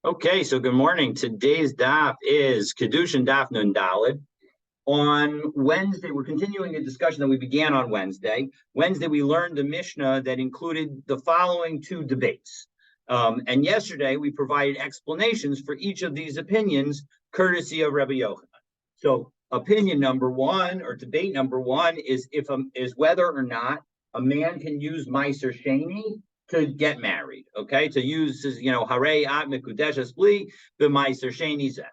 Okay, so good morning. Today's daf is Kiddushin daf Nun Daled. On Wednesday, we're continuing a discussion that we began on Wednesday. Wednesday, we learned a Mishnah that included the following two debates. And yesterday, we provided explanations for each of these opinions, courtesy of Rabbi Yochanan. So, opinion number one, or debate number one, is whether or not a man can use Meiser Sheni to get married, okay? To use, Harei at Mekudeshes Bli b'Meiser Sheni Zeh.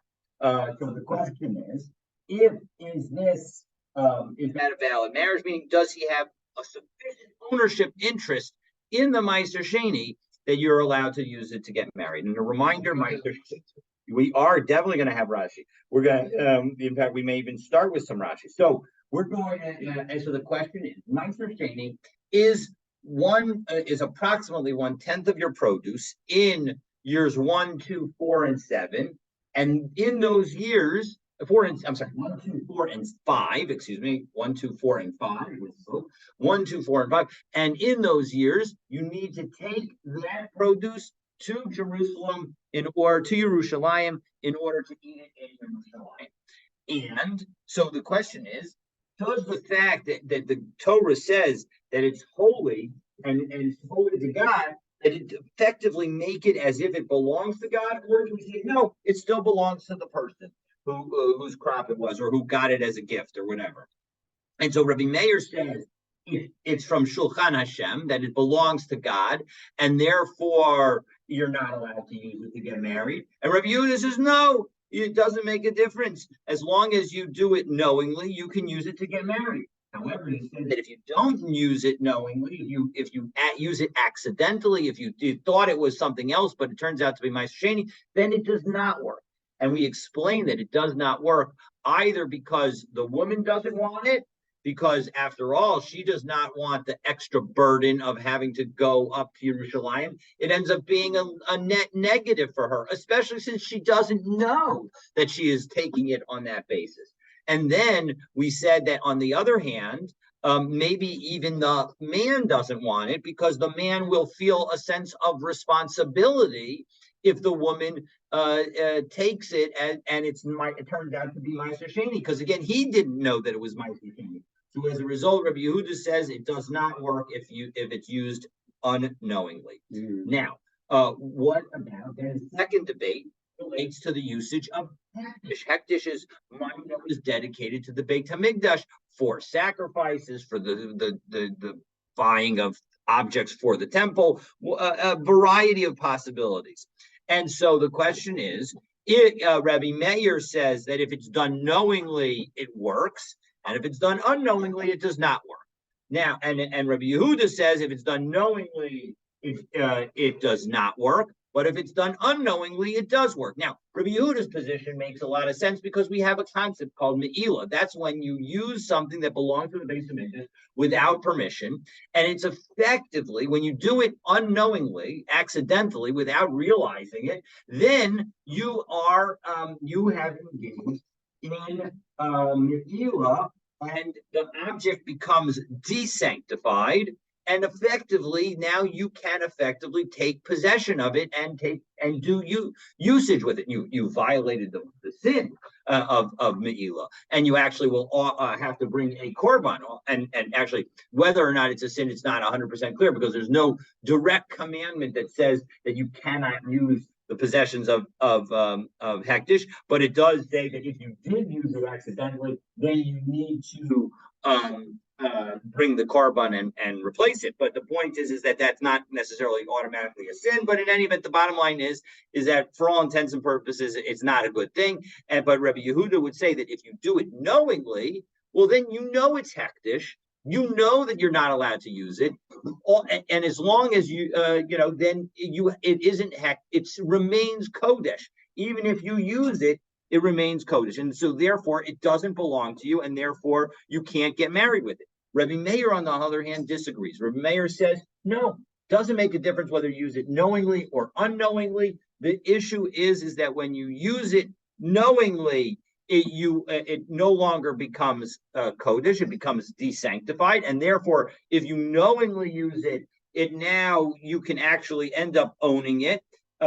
So the question is that a valid marriage? Meaning, does he have a sufficient ownership interest in the Meiser Sheni that you're allowed to use it to get married? And a reminder, Meiser Sheni, we are definitely going to have Rashi. We're going to, in fact, we may even start with some Rashi. So we're going to answer the question is, Meiser Sheni is approximately 1/10 of your produce in years 1, 2, 4, and 7. And in those years, 1, 2, 4, and 5, 1, 2, 4, and 5, 1, 2, 4, and 5. And in those years, you need to take that produce to Jerusalem to Yerushalayim in order to eat it in Yerushalayim. And so the question is, does the fact that the Torah says that it's holy and it's holy to God, that it effectively make it as if it belongs to God, or do we say no, it still belongs to the person whose crop it was, or who got it as a gift, or whatever? And so Rabbi Meir says it's from Shulchan Hashem, that it belongs to God, and therefore you're not allowed to use it to get married. And Rabbi Yehuda says no, it doesn't make a difference. As long as you do it knowingly, you can use it to get married. However, he said that if you don't use it knowingly, if you use it accidentally, if you thought it was something else, but it turns out to be Meiser Sheni, then it does not work. And we explained that it does not work either because the woman doesn't want it, because after all, she does not want the extra burden of having to go up to Yerushalayim. It ends up being a net negative for her, especially since she doesn't know that she is taking it on that basis. And then we said that on the other hand, maybe even the man doesn't want it, because the man will feel a sense of responsibility if the woman takes it and it turns out to be Meiser Sheni, because again, he didn't know that it was Meiser Sheni. So as a result, Rabbi Yehuda says it does not work if it's used unknowingly. Now, what about the second debate relates to the usage of hektish. Hektish is money that was dedicated to the Beit HaMikdash for sacrifices, for the buying of objects for the temple, a variety of possibilities. And so the question is, Rabbi Meir says that if it's done knowingly, it works, and if it's done unknowingly, it does not work. Now, and Rabbi Yehuda says if it's done knowingly, it does not work. But if it's done unknowingly, it does work. Now, Rabbi Yehuda's position makes a lot of sense because we have a concept called me'ilah. That's when you use something that belongs to the Beis HaMikdash without permission. And it's effectively, when you do it unknowingly, accidentally, without realizing it, then you have engaged in me'ilah, and the object becomes desanctified. And effectively, now you can effectively take possession of it and do usage with it. You violated the sin of me'ilah, and you actually will have to bring a korban. And actually, whether or not it's a sin, it's not 100% clear, because there's no direct commandment that says that you cannot use the possessions of hektish, but it does say that if you did use it accidentally, then you need to bring the korban and replace it. But the point is that that's not necessarily automatically a sin. But in any event, the bottom line is that for all intents and purposes, it's not a good thing. But Rabbi Yehuda would say that if you do it knowingly, well, then you know it's hektish. You know that you're not allowed to use it, and as long as then it isn't it remains kodesh. Even if you use it, it remains kodesh, and so therefore it doesn't belong to you, and therefore you can't get married with it. Rabbi Meir, on the other hand, disagrees. Rabbi Meir says, no, doesn't make a difference whether you use it knowingly or unknowingly. The issue is that when you use it knowingly, it no longer becomes kodesh, it becomes desanctified, and therefore, if you knowingly use it, now you can actually end up owning it.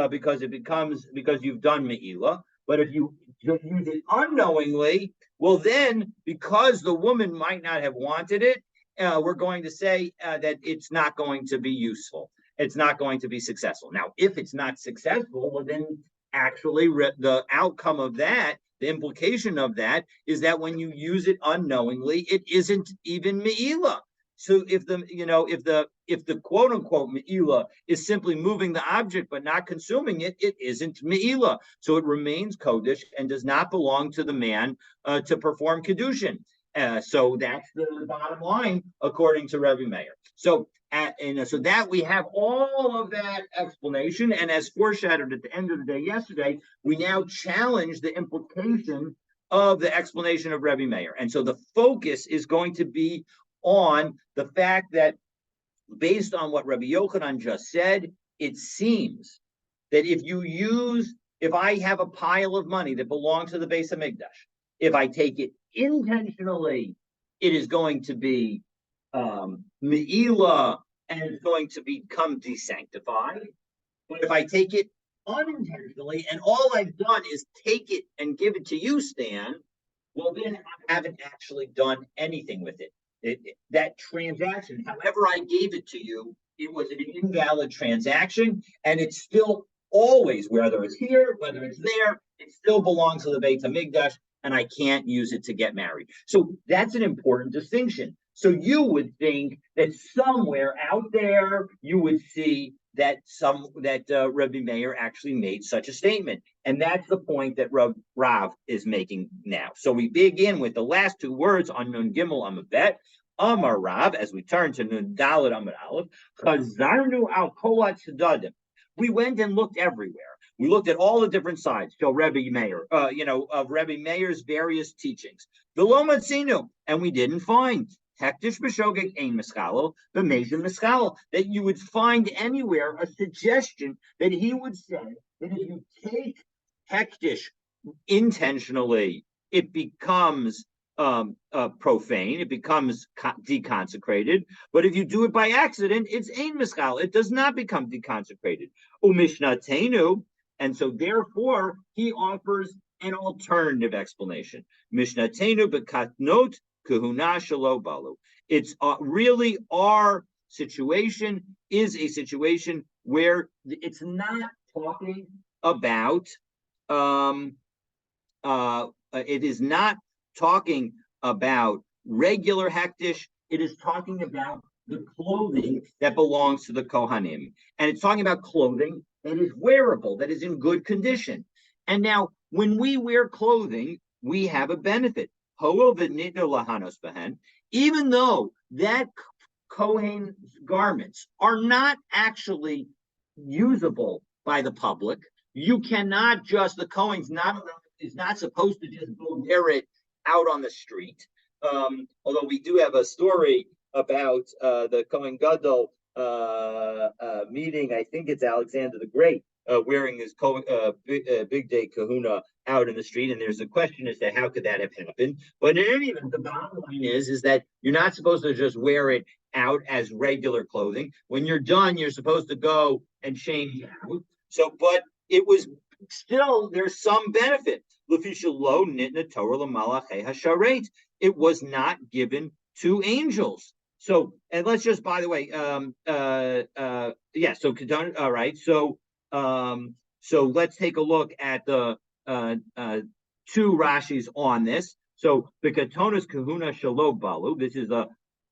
because you've done me'ila. But if you use it unknowingly, well, then because the woman might not have wanted it, we're going to say that it's not going to be useful. It's not going to be successful. Now, if it's not successful, well, then actually the outcome of that, the implication of that, is that when you use it unknowingly, it isn't even me'ila. So if the quote unquote me'ila is simply moving the object but not consuming it, it isn't me'ila. So it remains kodesh and does not belong to the man to perform Kiddushin. So that's the bottom line according to Rebbe Meir. So so that we have all of that explanation, and as foreshadowed at the end of the day yesterday, we now challenge the implication of the explanation of Rebbe Meir. And so the focus is going to be on the fact that, based on what Rabbi Yochanan just said, it seems that if I have a pile of money that belongs to the Beis Hamikdash, if I take it intentionally, it is going to be me'ila, and it's going to become desanctified. But if I take it unintentionally, and all I've done is take it and give it to you, Stan, well, then I haven't actually done anything with it. That transaction, however I gave it to you, it was an invalid transaction, and it's still always, whether it's here, whether it's there, it still belongs to the Beit HaMikdash, and I can't use it to get married. So that's an important distinction. So you would think that somewhere out there you would see that Rabbi Meir actually made such a statement, and that's the point that Rav is making now. So we begin with the last two words on Nun Gimel Amud Bet. Amar Rav, as we turn to Nun Dalet Amud Aleph, Chazarnu al kol hatzedadim. We went and looked everywhere. We looked at all the different sides. So Rebbe Meir, of Rebbe Meir's various teachings. V'lo matzinu, and we didn't find hektish b'shogeg ein mischalo, b'meizim mischalo, that you would find anywhere a suggestion that he would say that if you take hektish intentionally, it becomes profane, it becomes deconsecrated. But if you do it by accident, it's ein mischal. It does not become deconsecrated. Umishnatenu, and so therefore he offers an alternative explanation. Mishnatenu bekatnot kahuna shelo balu. It's really our situation is a situation where it's not talking about it is not talking about regular hektish. It is talking about the clothing that belongs to the Kohanim. And it's talking about clothing that is wearable, that is in good condition. And now, when we wear clothing, we have a benefit. Even though that Kohen garments are not actually usable by the public, you cannot just, the Kohen's is not supposed to just go wear it out on the street. Although we do have a story about the Kohen Gadol meeting, I think it's Alexander the Great, wearing his big day kahuna out in the street, and there's a question as to how could that have happened. But in any event, the bottom line is that you're not supposed to just wear it out as regular clothing. When you're done, you're supposed to go and change out. So, but it was still, there's some benefit. It was not given to angels. So, and let's just, by the way, so all right. So let's take a look at the two Rashis on this. So the Katonas Kahuna Shalo Balu. This is the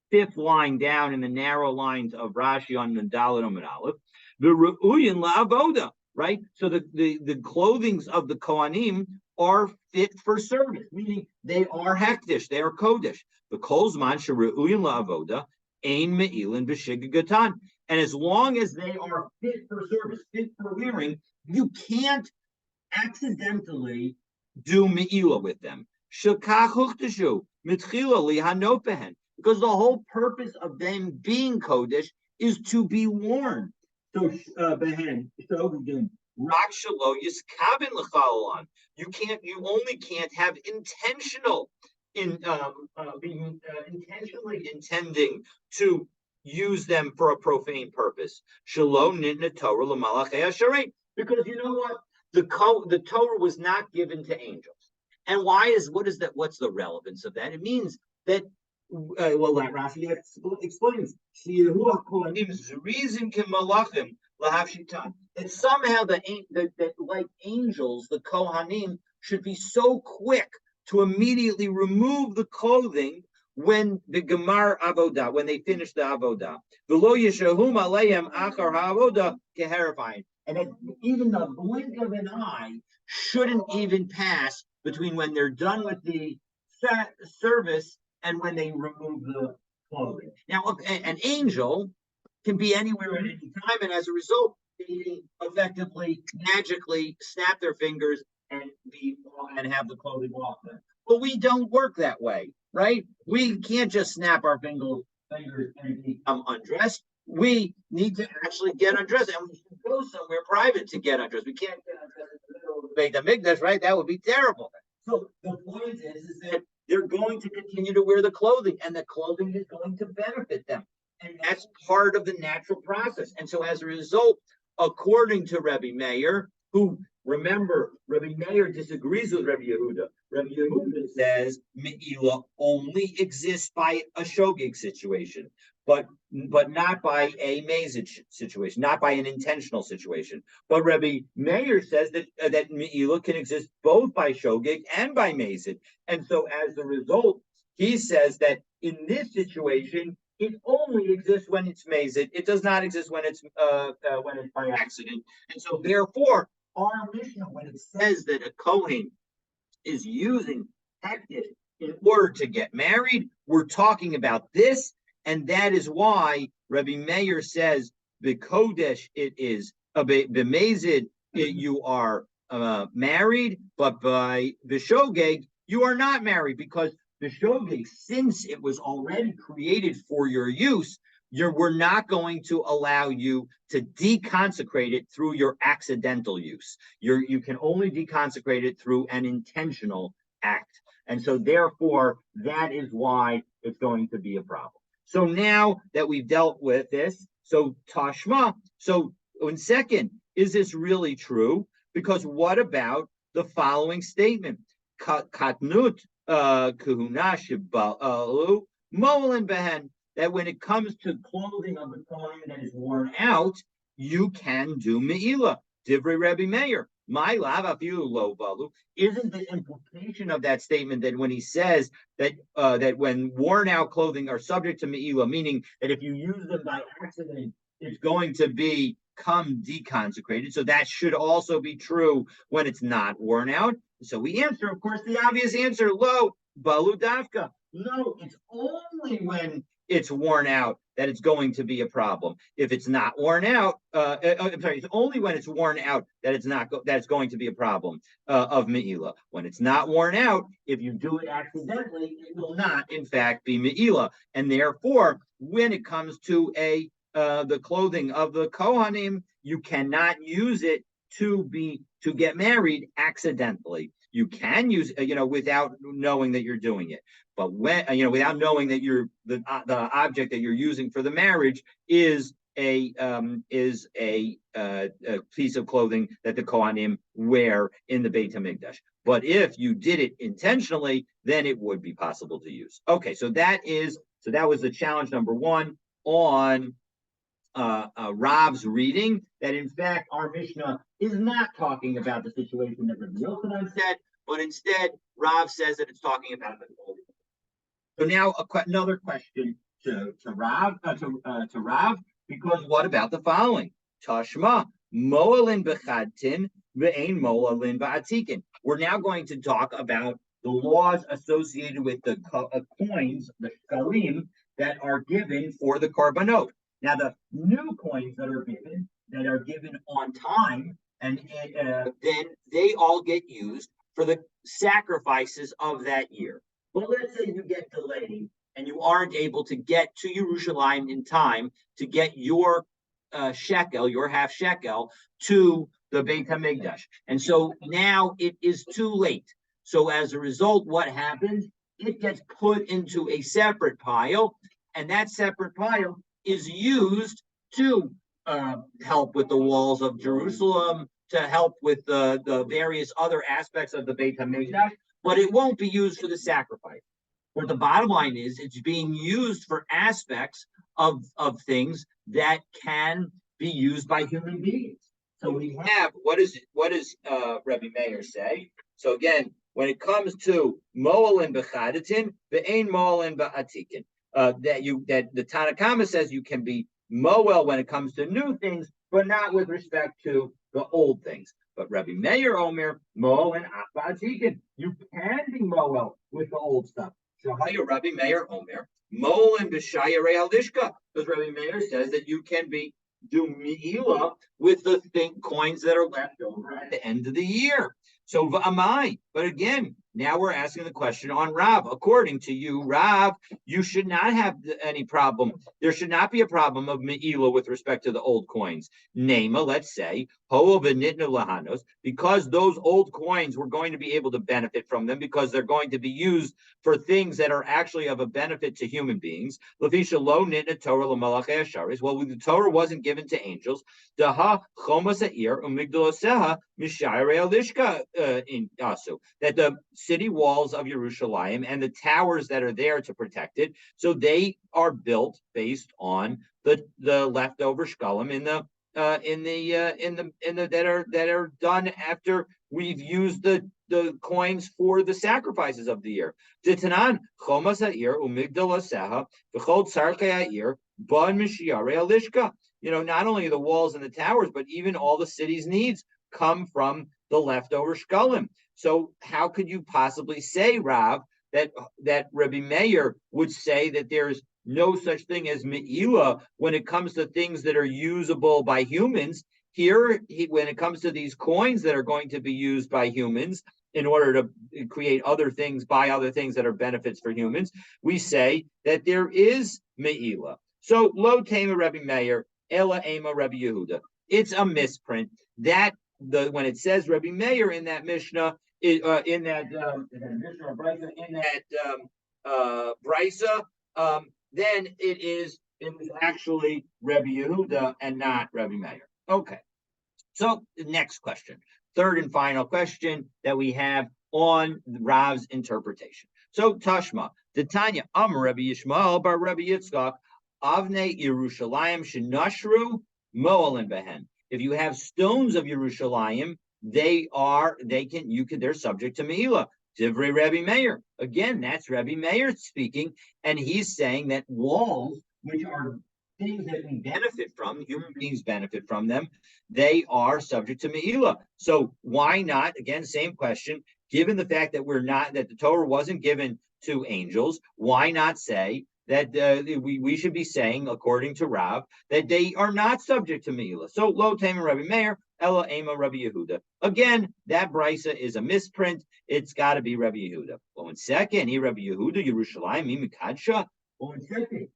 fifth line down in the narrow lines of Rashi on the Dalet Amud Aleph. The Re'uyin La'avoda. Right, so the clothings of the Kohanim are fit for service, meaning they are hektish, they are kodesh. The kolzman sheru'uyin la'avoda ein me'ilin b'shigagatan, and as long as they are fit for service, fit for wearing, you can't accidentally do me'ila with them. Shekach huchtashu mitchila lihanopehen, because the whole purpose of them being kodesh is to be worn. So behen, so rak shelo yiskabin l'chalon. You only can't have intentional being intentionally intending to use them for a profane purpose. Shelo nitna Torah l'malachei hasharet. Because you know what? The Torah was not given to angels. And what is that? What's the relevance of that? It means that, well, like Rashi explains, that somehow that like angels, the Kohanim should be so quick to immediately remove the clothing when the Gemar Avodah, when they finish the Avodah. V'lo yeshahum aleim achar ha'avodah keherifying. And that even the blink of an eye shouldn't even pass between when they're done with the service and when they remove the clothing. Now, an angel can be anywhere at any time, and as a result, they effectively, magically snap their fingers and have the clothing off them. But we don't work that way, right? We can't just snap our fingers and become undressed. We need to actually get undressed, and we should go somewhere private to get undressed. We can't get undressed in the middle of the Beit HaMikdash, right? That would be terrible. So the point is that they're going to continue to wear the clothing, and the clothing is going to benefit them. And that's part of the natural process. And so as a result, according to Rabbi Meir, who, remember, Rabbi Meir disagrees with Rabbi Yehuda. Rabbi Yehuda says Me'ilah only exists by a shogeg situation, but not by a mazid situation, not by an intentional situation. But Rabbi Meir says that Me'ilah can exist both by shogeg and by mazid. And so as a result, he says that in this situation, it only exists when it's mazid. It does not exist when it's by accident. And so therefore, our Mishnah, when it says that a Kohen is using hektish in order to get married, we're talking about this, and that is why Rabbi Meir says the Kodesh it is b'mezid you are married, but by b'shogeg you are not married, because the shogeg, since it was already created for your use, we're not going to allow you to deconsecrate it through your accidental use. You can only deconsecrate it through an intentional act. And so therefore, that is why it's going to be a problem. So now that we've dealt with this, so Tashma, so in second, is this really true? Because what about the following statement? Katnut Kahuna Shibalu Molin Behen, that when it comes to clothing of the Kohen that is worn out, you can do Me'ilah. Divrei Rabbi Meir. My lava lo balu. Isn't the implication of that statement that when he says that that when worn out clothing are subject to Me'ilah, meaning that if you use them by accident, it's going to become deconsecrated. So that should also be true when it's not worn out. So we answer, of course, the obvious answer, lo, balu dafka. No, it's only when it's worn out that it's going to be a problem. If it's not worn out, I'm sorry, it's only when it's worn out that it's going to be a problem of Me'ilah. When it's not worn out, if you do it accidentally, it will not, in fact, be Me'ilah. And therefore, when it comes to the clothing of the Kohanim, you cannot use it to get married accidentally. You can use without knowing that you're doing it, but when without knowing that the object that you're using for the marriage is a piece of clothing that the Kohanim wear in the Beit HaMikdash. But if you did it intentionally, then it would be possible to use. Okay, so that was the challenge number one on Rav's reading, that in fact our Mishnah is not talking about the situation that Rabbi Yochanan said, but instead Rav says that it's talking about the clothing. So now another question to Rav, because what about the following? Tashma mo'alin b'chadtin ve'ein mo'alin ba'atikin. We're now going to talk about the laws associated with the coins, the shkalim, that are given for the korbanot. Now, the new coins that are given on time, and then they all get used for the sacrifices of that year. But let's say you get delayed and you aren't able to get to Yerushalayim in time to get your shekel, your half shekel, to the Beit HaMikdash. And so now it is too late. So as a result, what happens? It gets put into a separate pile, and that separate pile is used to help with the walls of Jerusalem, to help with the various other aspects of the Beit HaMikdash, but it won't be used for the sacrifice. But the bottom line is it's being used for aspects of things that can be used by human beings. So we have what does Rabbi Meir say? So again, when it comes to moel and bechadatin, ve'ein moel and ba'atikin, that the Tanakama says you can be moel when it comes to new things, but not with respect to the old things. But Rabbi Meir Omer moel and ba'atikin, you can be moel with the old stuff. Shahaya Rabbi Meir Omer moel and b'shayarei halishka, because Rabbi Meir says that you can do mi'ila with the coins that are left over at the end of the year. So v'amai. But again, now we're asking the question on Rav. According to you, Rav, you should not have any problem. There should not be a problem of me'ila with respect to the old coins. Nema, let's say, ho v'nitnu lahanos, because those old coins we're going to be able to benefit from them because they're going to be used for things that are actually of a benefit to human beings. Lefisha lo nitna Torah l'malachei hasharis. Well, the Torah wasn't given to angels. Daha chomas ha'ir umigdaloseha mishayarei alishka in asu, that the city walls of Yerushalayim and the towers that are there to protect it, so they are built based on the leftover shkalim in the that are done after we've used the coins for the sacrifices of the year. Ditanan chomas ha'ir umigdaloseha v'chol tzarchei ha'ir ban mishayarei alishka. Not only the walls and the towers, but even all the city's needs come from the leftover shkalim. So how could you possibly say, Rav, that Rabbi Meir would say that there's no such thing as me'ila when it comes to things that are usable by humans? Here, when it comes to these coins that are going to be used by humans in order to create other things, buy other things that are benefits for humans, we say that there is me'ila. So lo tema Rabbi Meir, ela ema Rabbi Yehuda. It's a misprint. That when it says Rabbi Meir in that Mishnah, in that Mishnah or Brisa, Brisa, then it was actually Rabbi Yehuda and not Rabbi Meir. Okay. So the next question, third and final question that we have on Rav's interpretation. So Tashma, the Tanya, Rabbi Yishmael bar Rabbi Yitzchak, Avnei Yerushalayim shenashru mo'alin behen. If you have stones of Yerushalayim, they're subject to me'ila. Divrei Rabbi Meir. Again, that's Rabbi Meir speaking, and he's saying that walls, which are things that we benefit from, human beings benefit from them, they are subject to me'ila. So why not? Again, same question. Given the fact that that the Torah wasn't given to angels, why not say that we should be saying, according to Rav, that they are not subject to me'ila? So lo tema Rabbi Meir, ela ema Rabbi Yehuda. Again, that brisa is a misprint. It's got to be Rabbi Yehuda. Well, in second, Rabbi Yehuda, Yerushalayim, Mikadsha. Well, in second,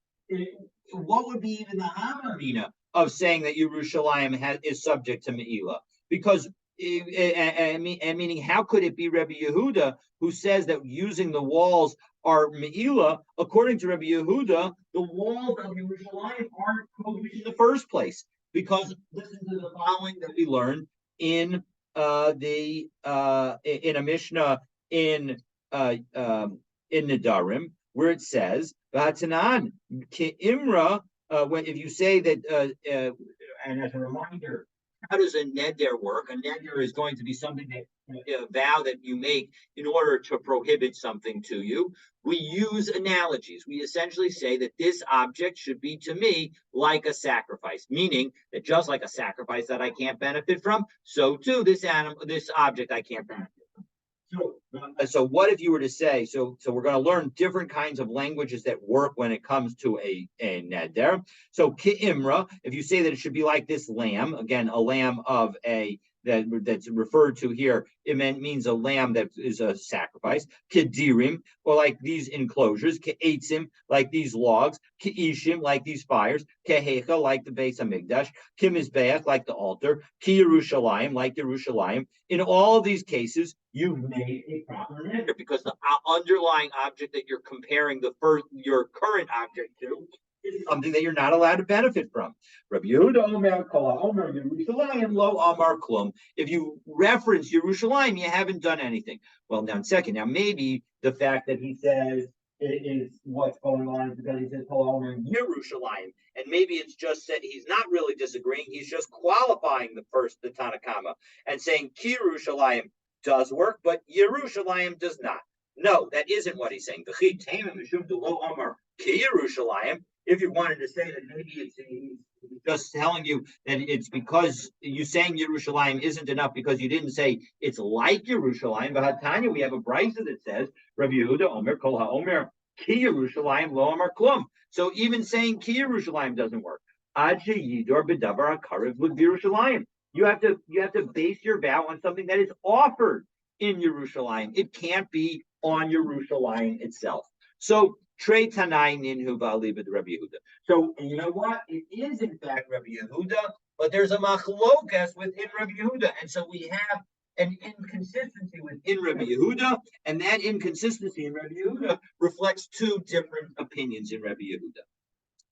what would be even the Hamarina of saying that Yerushalayim is subject to me'ila? Because meaning, how could it be Rabbi Yehuda who says that using the walls are me'ila? According to Rabbi Yehuda, the walls of Yerushalayim aren't kosher in the first place. Because listen to the following that we learned in in a Mishnah in Nedarim, where it says V'hatanan Imra. If you say that, and as a reminder, how does a neder work? A neder is going to be something that a vow that you make in order to prohibit something to you. We use analogies. We essentially say that this object should be to me like a sacrifice, meaning that just like a sacrifice that I can't benefit from, so too this object I can't benefit from. So what if you were to say, so we're going to learn different kinds of languages that work when it comes to a neder. So ki'imra, if you say that it should be like this lamb, again, a lamb of that's referred to here, it means a lamb that is a sacrifice. Kedirim, or like these enclosures. Ke'etzim, like these logs. Ke'ishim, like these fires. Kehecha, like the Beis Hamikdash. Kimizbeach, like the altar. Ki Yerushalayim, like Yerushalayim. In all of these cases, you've made a proper neder because the underlying object that you're comparing your current object to is something that you're not allowed to benefit from. Rabbi Yehuda Omer Kol Omer Yerushalayim Lo Amar Klum. If you reference Yerushalayim, you haven't done anything. Well, now, second, now maybe the fact that he says it is what's going on is because he says Kol Omer Yerushalayim, and maybe it's just that he's not really disagreeing. He's just qualifying the Tanakama and saying Ki Yerushalayim does work, but Yerushalayim does not. No, that isn't what he's saying. If you wanted to say that maybe it's just telling you that it's because you saying Yerushalayim isn't enough because you didn't say it's like Yerushalayim. But Tanya, we have a brisa that says Rabbi Yehuda Omer Kol HaOmer Ki Yerushalayim Lo Amar Klum. So even saying Ki Yerushalayim doesn't work. Ad Yidor B'Davar HaKarev L'Yerushalayim. You have to base your vow on something that is offered in Yerushalayim. It can't be on Yerushalayim itself. So Trei Tanai Ninhu V'Alibad Rabbi Yehuda. So you know what? It is in fact Rabbi Yehuda, but there's a machlokas within Rabbi Yehuda, and so we have an inconsistency within Rabbi Yehuda, and that inconsistency in Rabbi Yehuda reflects two different opinions in Rabbi Yehuda.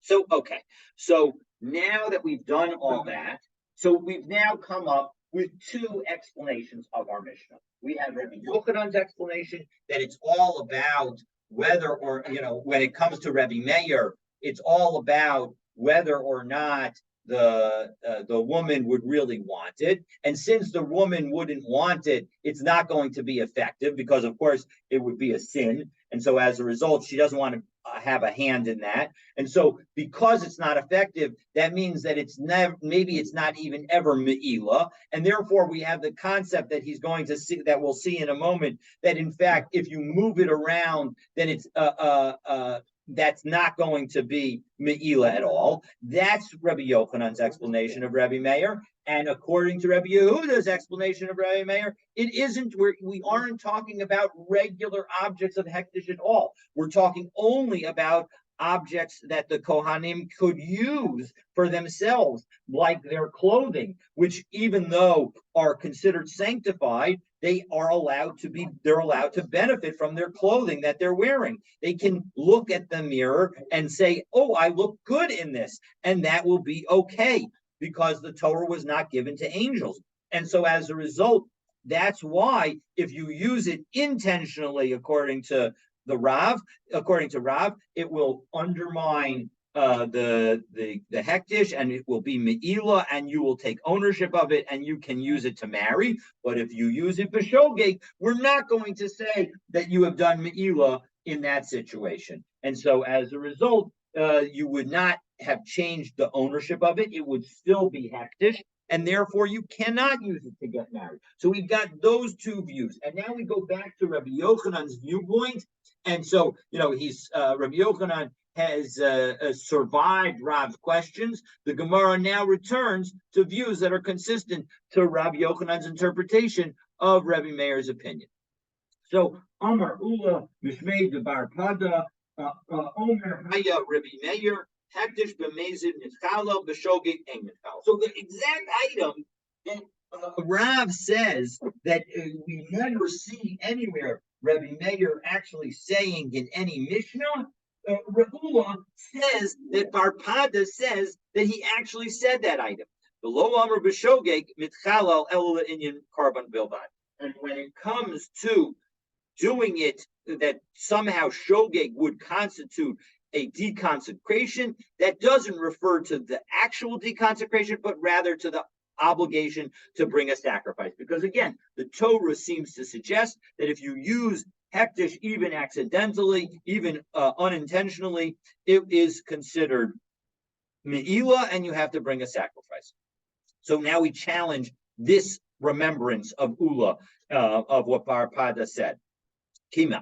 So okay, so now that we've done all that, so we've now come up with two explanations of our Mishnah. We have Rabbi Yochanan's explanation that it's all about whether or, when it comes to Rabbi Meir, it's all about whether or not the woman would really want it. And since the woman wouldn't want it, it's not going to be effective because, of course, it would be a sin. And so as a result, she doesn't want to have a hand in that. And so because it's not effective, that means that maybe it's not even ever me'ila. And therefore we have the concept that he's going to see, that we'll see in a moment, that in fact, if you move it around, then it's that's not going to be me'ila at all. That's Rabbi Yochanan's explanation of Rabbi Meir. And according to Rabbi Yehuda's explanation of Rabbi Meir, it isn't, we aren't talking about regular objects of hektish at all. We're talking only about objects that the Kohanim could use for themselves, like their clothing, which even though are considered sanctified, they're allowed to benefit from their clothing that they're wearing. They can look at the mirror and say, oh, I look good in this, and that will be okay, because the Torah was not given to angels. And so as a result, that's why if you use it intentionally, according to Rav, it will undermine the hektish, and it will be me'ila, and you will take ownership of it, and you can use it to marry. But if you use it b'shogeg, we're not going to say that you have done me'ila in that situation. And so as a result, you would not have changed the ownership of it. It would still be hektish, and therefore you cannot use it to get married. So we've got those two views. And now we go back to Rabbi Yochanan's viewpoint. And so, Rabbi Yochanan has survived Rav's questions. The Gemara now returns to views that are consistent to Rabbi Yochanan's interpretation of Rabbi Meir's opinion. So, Amar Ula Mishmei de Bar Pada, Omer Haya Rabbi Meir, Hektish b'mezid nitzchalo b'shogeg ein nitzchalo. So the exact item that Rav says that we never see anywhere Rabbi Meir actually saying in any Mishnah, Ravula says that Bar Pada says that he actually said that item. The lo amar b'shogeg mitchalal ela inyan karban bilbad. And when it comes to doing it, that somehow shogeg would constitute a deconsecration, that doesn't refer to the actual deconsecration, but rather to the obligation to bring a sacrifice. Because again, the Torah seems to suggest that if you use hektish even accidentally, even unintentionally, it is considered me'ila, and you have to bring a sacrifice. So now we challenge this remembrance of Ula, of what Bar Pada said. Well,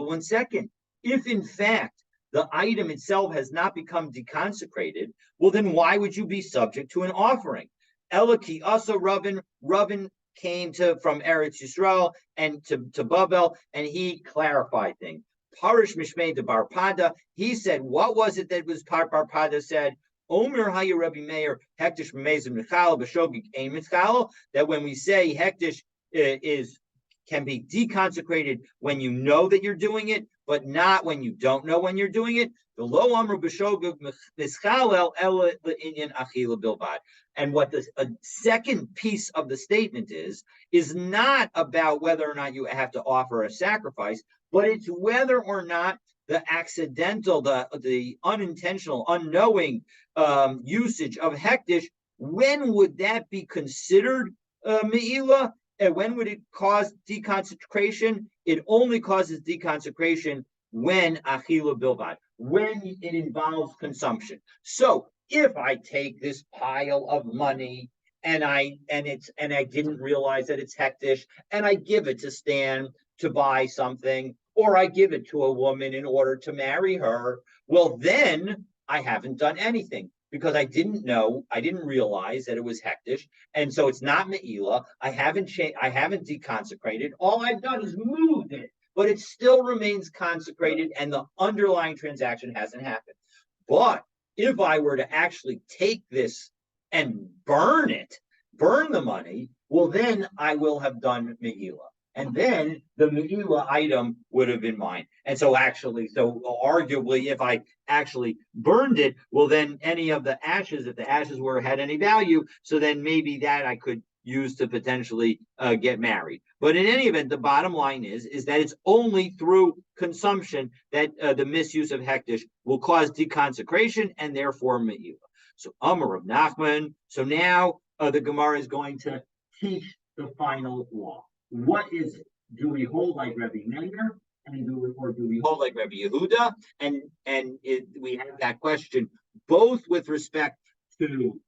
1 second. If in fact the item itself has not become deconsecrated, well, then why would you be subject to an offering? Elaki also Ravin came from Eretz Yisrael and to Babel, and he clarified things. Parish Mishmei de Bar Pada, he said, what was it that was Bar Pada said? Omer Haya Rabbi Meir, Hektish b'mezid michal b'shogeg ein mitzchalo, that when we say hektish is can be deconsecrated when you know that you're doing it, but not when you don't know when you're doing it. And what the second piece of the statement is not about whether or not you have to offer a sacrifice, but it's whether or not the accidental, the unintentional, unknowing usage of hektish, when would that be considered me'ilah? And when would it cause deconsecration? It only causes deconsecration when achila bilvad, when it involves consumption. So if I take this pile of money and I didn't realize that it's hektish, and I give it to Stan to buy something, or I give it to a woman in order to marry her, well, then I haven't done anything because I didn't realize that it was hektish, and so it's not me'ilah. I haven't deconsecrated. All I've done is moved it, but it still remains consecrated, and the underlying transaction hasn't happened. But if I were to actually take this and burn the money, well, then I will have done me'ilah. And then the me'ilah item would have been mine. And so arguably, if I actually burned it, well, then any of the ashes, if the ashes had any value, so then maybe that I could use to potentially get married. But in any event, the bottom line is that it's only through consumption that the misuse of hektish will cause deconsecration and therefore me'ilah. So Amar of Nachman. So now the Gemara is going to teach the final law. What is it? Do we hold like Rabbi Meir, or do we hold like Rabbi Yehuda? And we have that question both with respect to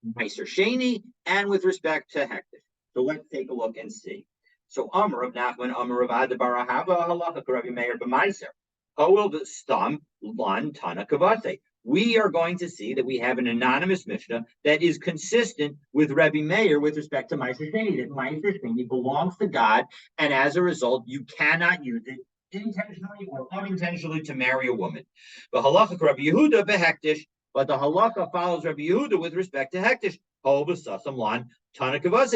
Meiser Sheni and with respect to hektish. So let's take a look and see. So Amar of Nachman, Amar of Adabar Ahava, Halacha Rabbi Meir b'Meiser. Oel v'stam lan tana kavate. We are going to see that we have an anonymous Mishnah that is consistent with Rabbi Meir with respect to Meiser Sheni, that Meiser Sheni belongs to God, and as a result, you cannot use it intentionally or unintentionally to marry a woman. But halacha Rabbi Yehuda behektish, but the halacha follows Rabbi Yehuda with respect to hektish.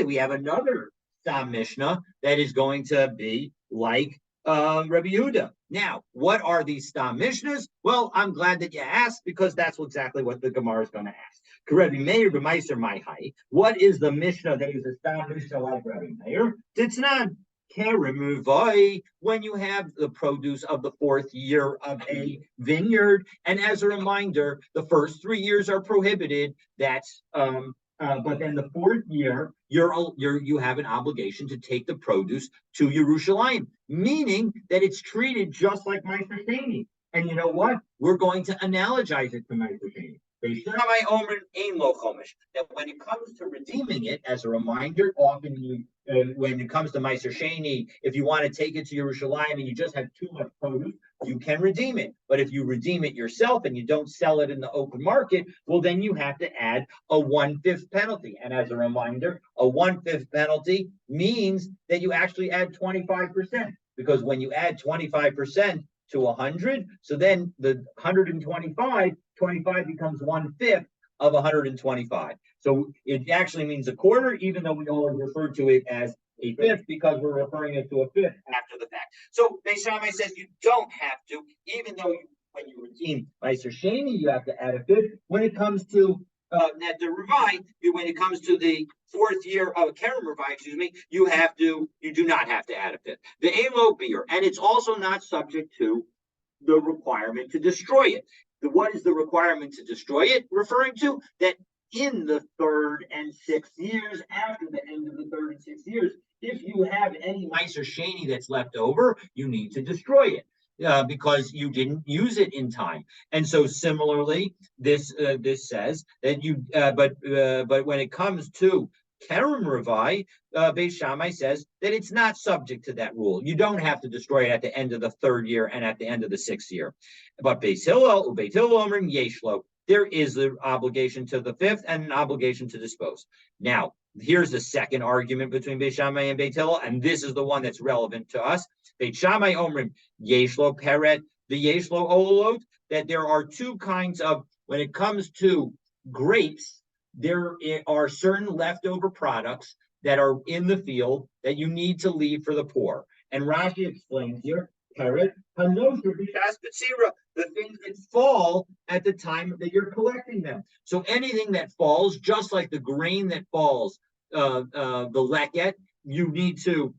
We have another Stam Mishnah that is going to be like Rabbi Yehuda. Now, what are these Stam Mishnahs? Well, I'm glad that you asked, because that's exactly what the Gemara is going to ask. Rabbi Meir b'Meiser Maihai. What is the Mishnah that is a Stam Mishnah like Rabbi Meir? It's not when you have the produce of the fourth year of a vineyard, and as a reminder, the first 3 years are prohibited. That's but then the fourth year, you have an obligation to take the produce to Yerushalayim, meaning that it's treated just like Meiser Sheni. And you know what? We're going to analogize it to Meiser Sheni. That when it comes to redeeming it, as a reminder, often when it comes to Meiser Sheni, if you want to take it to Yerushalayim and you just have too much produce, you can redeem it. But if you redeem it yourself and you don't sell it in the open market, well, then you have to add a 1/5 penalty. And as a reminder, a 1/5 penalty means that you actually add 25%, because when you add 25% to 100, so then the 125 becomes 1/5 of 125. So it actually means a quarter, even though we always refer to it as a fifth, because we're referring it to a fifth after the fact. So Beis Shammai says you don't have to, even though when you redeem Meiser Sheni, you have to add a fifth. When it comes to the Revai, when it comes to the fourth year of Kerem Revai, you do not have to add a fifth. The Elo beer, and it's also not subject to the requirement to destroy it. What is the requirement to destroy it referring to? That in the 3rd and 6th years, after the end of the 3rd and 6th years, if you have any Meiser Sheni that's left over, you need to destroy it. Because you didn't use it in time, and so similarly, this says that but when it comes to Kerem Revai, Beis Shammai says that it's not subject to that rule. You don't have to destroy it at the end of the 3rd year and at the end of the 6th year. But Beis Hillel Omrim Yeshlo, there is the obligation to the 5th and an obligation to dispose. Now, here's the second argument between Beis Shammai and Beis Hillel, and this is the one that's relevant to us. Beis Shammai Omrim Yeshlo Peret, the Yeshlo Ololot, that there are two kinds of, when it comes to grapes, there are certain leftover products that are in the field that you need to leave for the poor. And Rashi explains here, the things that fall at the time that you're collecting them. So anything that falls, just like the grain that falls, the leket, you need to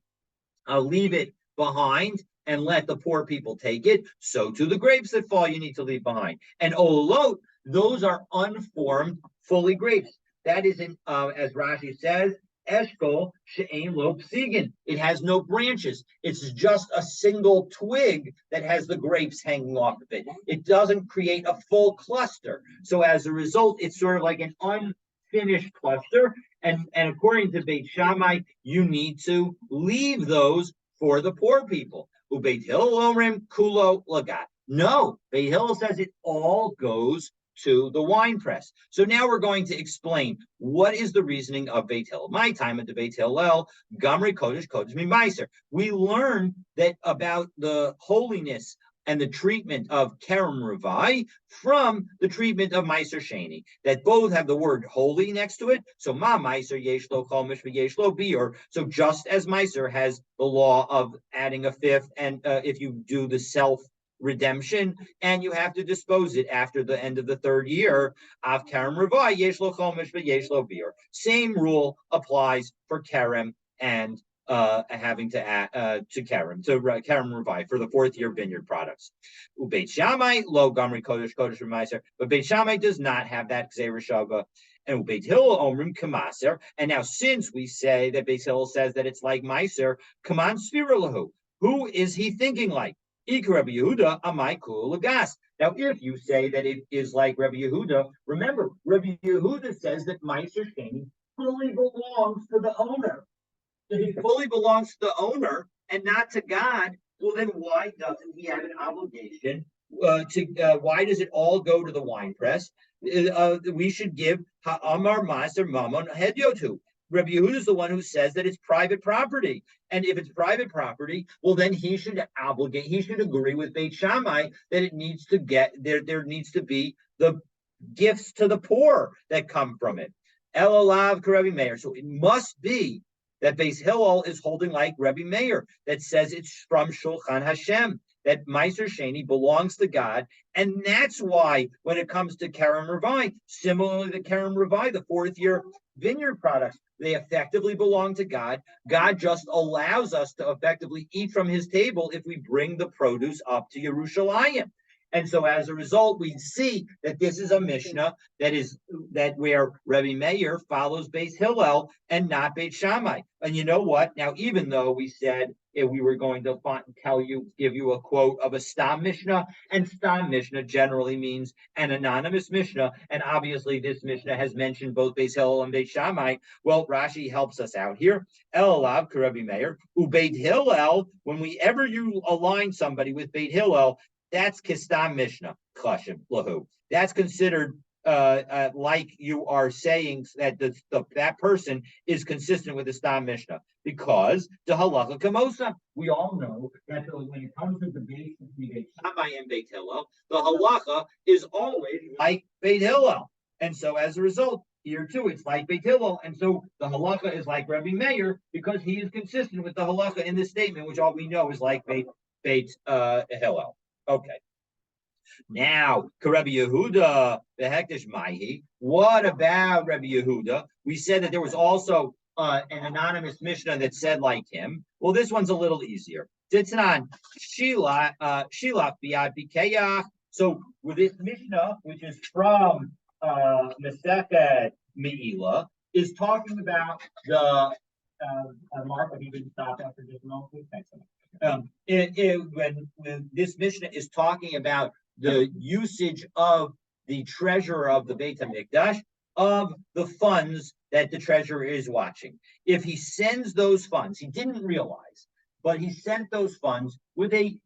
leave it behind and let the poor people take it. So to the grapes that fall, you need to leave behind. And olot, those are unformed, fully grapes. That is as Rashi says, eshkol she'ein lo psigin. It has no branches. It's just a single twig that has the grapes hanging off of it. It doesn't create a full cluster. So as a result, it's sort of like an unfinished cluster. And according to Beit Shammai, you need to leave those for the poor people. Ubeit Hillel omrim kulo lagat. No, Beit Hillel says it all goes to the wine press. So now we're going to explain what is the reasoning of Beit Hillel. My time at the Beit Hillel, Gamri Kodesh Kodesh Mimaiser. We learn that about the holiness and the treatment of Kerem Revai from the treatment of Meiser Sheni, that both have the word holy next to it. So Ma Meiser Yeshlo Kol Mishva Yeshlo Bior. So just as Meiser has the law of adding a fifth, and if you do the self redemption, and you have to dispose it after the end of the third year, Av Kerem Revai Yeshlo Kol Mishva Yeshlo Bior. Same rule applies for Kerem and having to add to Kerem Revai for the fourth year vineyard products. Beit Shammai lo Gamri Kodesh Kodesh Remaiser, but Beit Shammai does not have that Gzeira Shava. And Beit Hillel omrim kamaser. And now, since we say that Beit Hillel says that it's like Meiser, kaman svira. Who is he thinking like? Ik Rabbi Yehuda amai kul lagas. Now, if you say that it is like Rabbi Yehuda, remember Rabbi Yehuda says that Meiser Sheni fully belongs to the owner. If it fully belongs to the owner and not to God, well, then why doesn't he have an obligation why does it all go to the wine press? We should give Ha'amar Maser Mamon Hedyotu. Rabbi Yehuda is the one who says that it's private property. And if it's private property, well, then he should agree with Beit Shammai that it needs to there needs to be the gifts to the poor that come from it. Elalav Rabbi Meir. So it must be that Beis Hillel is holding like Rebbe Meir, that says it's from Shulchan Hashem, that Meiser Sheni belongs to God, and that's why when it comes to Kerem Revai, similarly the Kerem Revai, the fourth year vineyard products, they effectively belong to God. God just allows us to effectively eat from his table if we bring the produce up to Yerushalayim. And so as a result, we see that this is a Mishnah that where Rebbe Meir follows Beis Hillel and not Beit Shammai. And you know what? Now, even though we said if we were going to give you a quote of a Stam Mishnah, and Stam Mishnah generally means an anonymous Mishnah, and obviously this Mishnah has mentioned both Beis Hillel and Beit Shammai. Well, Rashi helps us out here. Elalav Rebbe Meir uBeit Hillel. Whenever you align somebody with Beit Hillel, that's Kistam Mishnah, Klashim, Lahu. That's considered like you are saying that that person is consistent with the Stam Mishnah, because the halacha kamosa. We all know that when it comes to debate between Beit Shammai and Beit Hillel, the halacha is always like Beit Hillel. And so as a result, here too, it's like Beit Hillel. And so the halacha is like Rebbe Meir because he is consistent with the halacha in this statement, which all we know is like Beit Hillel. Okay. Now, Rabbi Yehuda, the Hektish Maihi. What about Rabbi Yehuda? We said that there was also an anonymous Mishnah that said like him. Well, this one's a little easier. Titzanan Shilaf Biad Bikeyach. So with this Mishnah, which is from Masechet Meila, is talking about the Mark. If you can stop after just a moment, please. Thanks so much. When this Mishnah is talking about the usage of the treasurer of the Beit HaMikdash, of the funds that the treasurer is watching. If he sends those funds, he didn't realize, but he sent those funds with a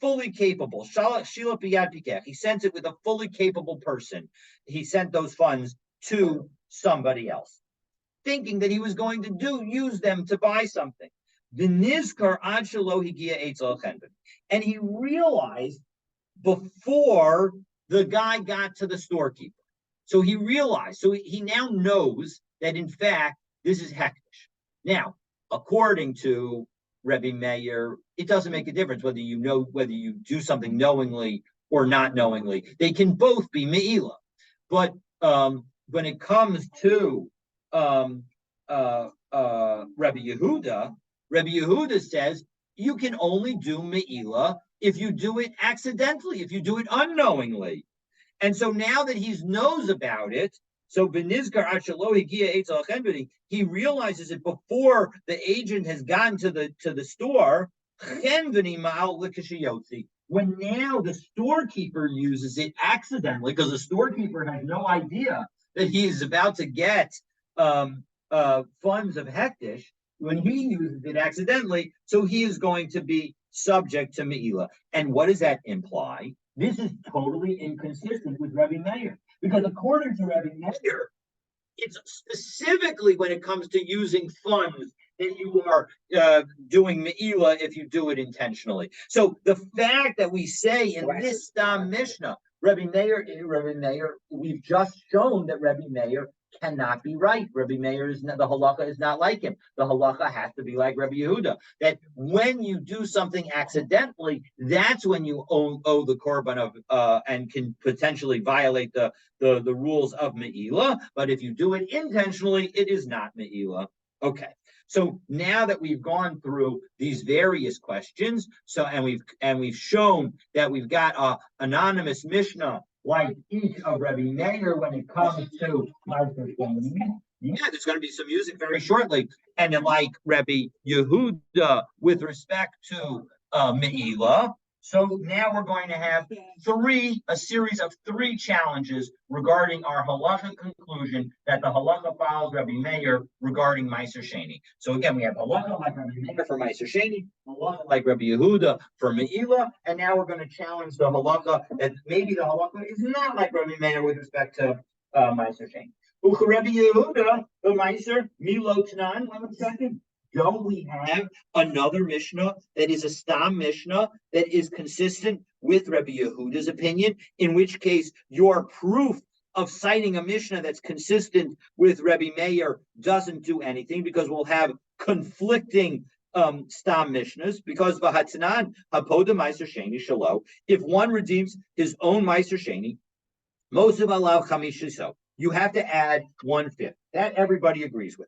fully capable, Shila Biyad Pikech, he sent it with a fully capable person. He sent those funds to somebody else, thinking that he was going to use them to buy something. And he realized before the guy got to the storekeeper. So he now knows that in fact, this is hektish. Now, according to Rebbe Meir, it doesn't make a difference whether you do something knowingly or not knowingly. They can both be me'ila. But when it comes to Rebbe Yehuda says you can only do me'ila if you do it accidentally, if you do it unknowingly. And so now that he knows about it, so he realizes it before the agent has gotten to the store. When now the storekeeper uses it accidentally, because the storekeeper has no idea that he is about to get funds of hektish, when he uses it accidentally, so he is going to be subject to me'ila. And what does that imply? This is totally inconsistent with Rebbe Meir, because according to Rebbe Meir, it's specifically when it comes to using funds that you are doing me'ila if you do it intentionally. So the fact that we say in this Mishnah, Rebbe Meir, we've just shown that Rebbe Meir cannot be right. Rebbe Meir the halacha is not like him. The halacha has to be like Rebbe Yehuda. That when you do something accidentally, that's when you owe the korban of and can potentially violate the rules of me'ila. But if you do it intentionally, it is not me'ila. Okay. So now that we've gone through these various questions, and we've shown that we've got an anonymous Mishnah like each of Rebbe Meir when it comes to there's going to be some music very shortly, and then like Rebbe Yehuda with respect to Me'ila. So now we're going to have a series of three challenges regarding our halacha conclusion that the halacha follows Rebbe Meir regarding Meiser Sheni. So again, we have halacha like Rebbe Meir for Meiser Sheni, halacha like Rebbe Yehuda for Me'ila, and now we're going to challenge the halacha that maybe the halacha is not like Rebbe Meir with respect to Meiser Sheni. Rebbe Yehuda, the Meiser, Milo Tanan, 1 second. Don't we have another Mishnah that is a Stam Mishnah that is consistent with Rebbe Yehuda's opinion, in which case your proof of citing a Mishnah that's consistent with Rebbe Meir doesn't do anything, because we'll have conflicting Stam Mishnahs, because V'hatzanan Hapoda Meiser Sheni Shalo, if one redeems his own Meiser Sheni, Mosav Alav Chamishiso, you have to add 1/5. That everybody agrees with.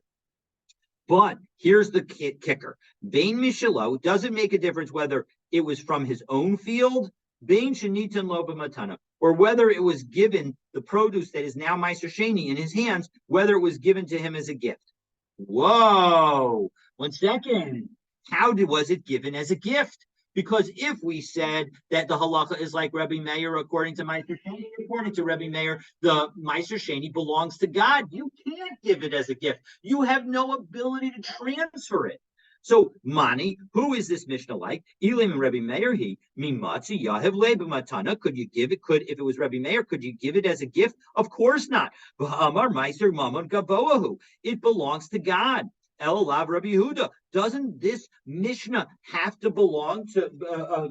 But here's the kicker. Bain Mishalo doesn't make a difference whether it was from his own field, Bain Shanitan Loba Matana, or whether it was given the produce that is now Meiser Sheni in his hands, whether it was given to him as a gift. Whoa, 1 second. How was it given as a gift? Because if we said that the halacha is like Rebbe Meir according to Meiser Sheni, according to Rebbe Meir, the Meiser Sheni belongs to God. You can't give it as a gift. You have no ability to transfer it. So, Mani, who is this Mishnah like? Elim Rebbe Meir, he mimatzi yahev leba matana. Could you give it? If it was Rebbe Meir, could you give it as a gift? Of course not. Amar Meiser Mamon Gaboahu. It belongs to God. Elav Rabbi Yehuda. Doesn't this Mishnah have to belong to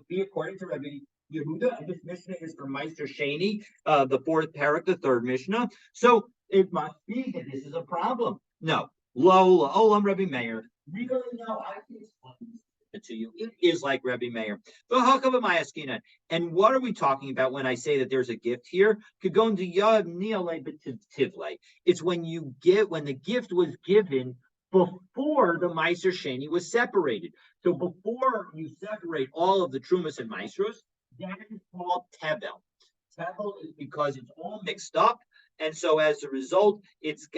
be according to Rabbi Yehuda? And this Mishnah is from Meiser Sheni, the 4th parak, the 3rd Mishnah. So it must be that this is a problem. No, Lo Olam Rabbi Meir. Really, no, I can explain it to you. It is like Rabbi Meir. And what are we talking about when I say that there's a gift here? It's when the gift was given before the Meiser Sheni was separated. So before you separate all of the Trumas and Meisros, that is called Tevel. Tevel is because it's all mixed up. And so as a result, it's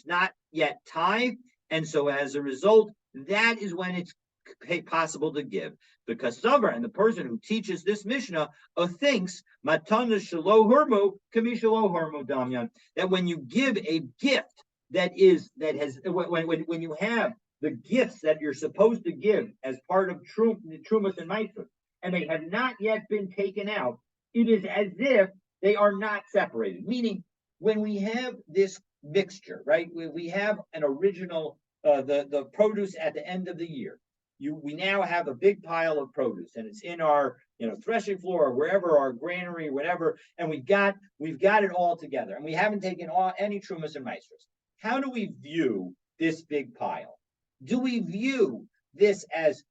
not yet tithe. And so as a result, that is when it's possible to give. The Kasavar and the person who teaches this Mishnah thinks Matana Shalo Hermo Kami Shalo Hermo Damyan, that when you give a gift when you have the gifts that you're supposed to give as part of Trumas and Meiser, and they have not yet been taken out, it is as if they are not separated. Meaning, when we have this mixture, right? We have an original, the produce at the end of the year. We now have a big pile of produce, and it's in our threshing floor or wherever, our granary, whatever, and we've got it all together, and we haven't taken any Trumas and Meisers. How do we view this big pile? do we view this as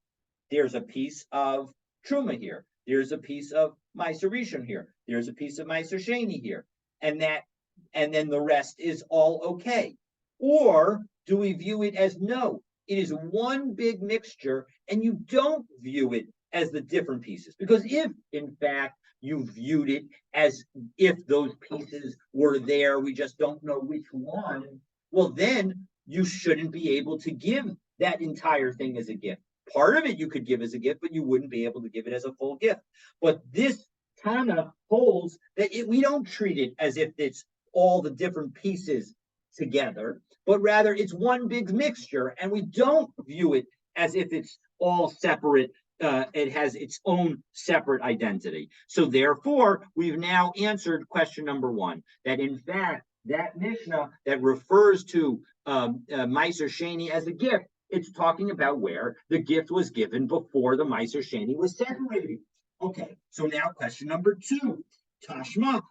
there's a piece of Truma here, there's a piece of Meiser Rishon here, there's a piece of Meiser Sheni here, and then the rest is all okay? Or do we view it as no, it is one big mixture, and you don't view it as the different pieces? Because if, in fact, you viewed it as if those pieces were there, we just don't know which one, well, then you shouldn't be able to give that entire thing as a gift. Part of it you could give as a gift, but you wouldn't be able to give it as a full gift. But this Tana holds that we don't treat it as if it's all the different pieces together, but rather it's one big mixture, and we don't view it as if it's all separate. It has its own separate identity. So therefore, we've now answered question number one, that in fact, that Mishnah that refers to Meiser Sheni as a gift, it's talking about where the gift was given before the Meiser Sheni was separated. Okay, so now question number two. Tashma,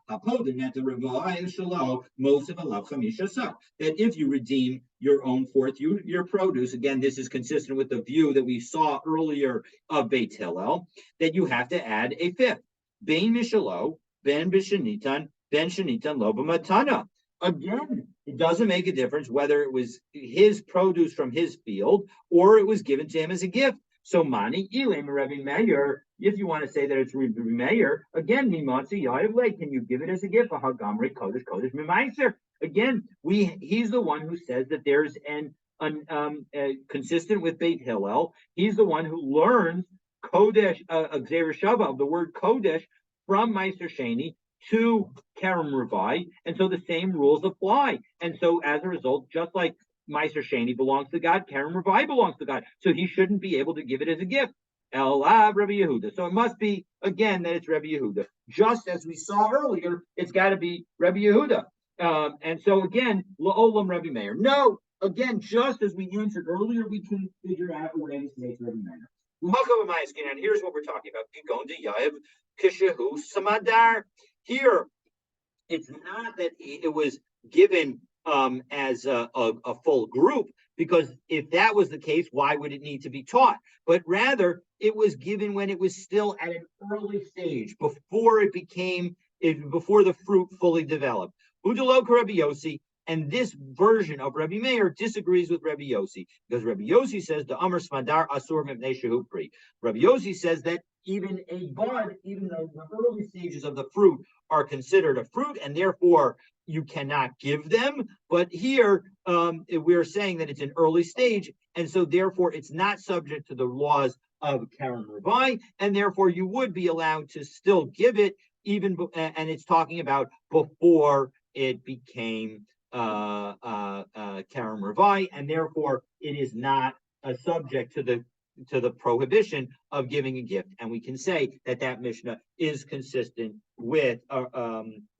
that if you redeem your own fourth year produce, again, this is consistent with the view that we saw earlier of Beit Hillel, that you have to add a fifth. Bein Mishalo, Ben Bishanitan, Ben Shanitan Loba Matana. Again, it doesn't make a difference whether it was his produce from his field or it was given to him as a gift. So Mani Elim Rebbe Meir, if you want to say that it's Rebbe Meir, again, Mimatzi Yav Lake, can you give it as a gift? Hagamri Kodesh Kodesh Mimaiser. Again, he's the one who says that there's consistent with Beit Hillel. He's the one who learns Kodesh Gzeir Shava of the word Kodesh from Meiser Sheni to Kerem Revai, and so the same rules apply. And so as a result, just like Meiser Sheni belongs to God, Kerem Revai belongs to God, so he shouldn't be able to give it as a gift. Elav Rebbe Yehuda. So it must be, again, that it's Rebbe Yehuda. Just as we saw earlier, it's got to be Rebbe Yehuda. And so again, La'olam Rebbe Meir. No, again, just as we answered earlier, we can figure out a way to make Rebbe Meir. And here's what we're talking about. Kishahu Samadar. Here, it's not that it was given as a full group, because if that was the case, why would it need to be taught? But rather, it was given when it was still at an early stage, before before the fruit fully developed. Udalok Rabbi Yossi, and this version of Rabbi Meir disagrees with Rabbi Yossi, because Rabbi Yossi says the Amr Smadar Asur Mipnei Shehu Pri. Rabbi Yossi says that even a bud, even the early stages of the fruit are considered a fruit, and therefore you cannot give them. But here we're saying that it's an early stage, and so therefore it's not subject to the laws of Karen Rebai, and therefore you would be allowed to still give it, and it's talking about before it became Karen Rebai, and therefore it is not subject to the prohibition of giving a gift. And we can say that Mishnah is consistent with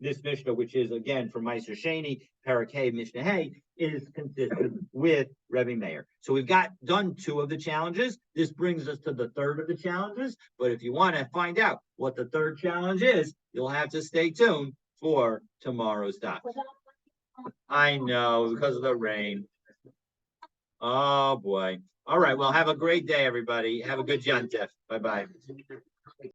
this Mishnah, which is again from Meiser Sheni, Parak Hey, Mishnah Hey, is consistent with Rebbe Meir. So we've done two of the challenges. This brings us to the third of the challenges. But if you want to find out what the third challenge is, you'll have to stay tuned for tomorrow's daf. I know, because of the rain. Oh boy. All right. Well, have a great day, everybody. Have a good Yontif. Bye-bye.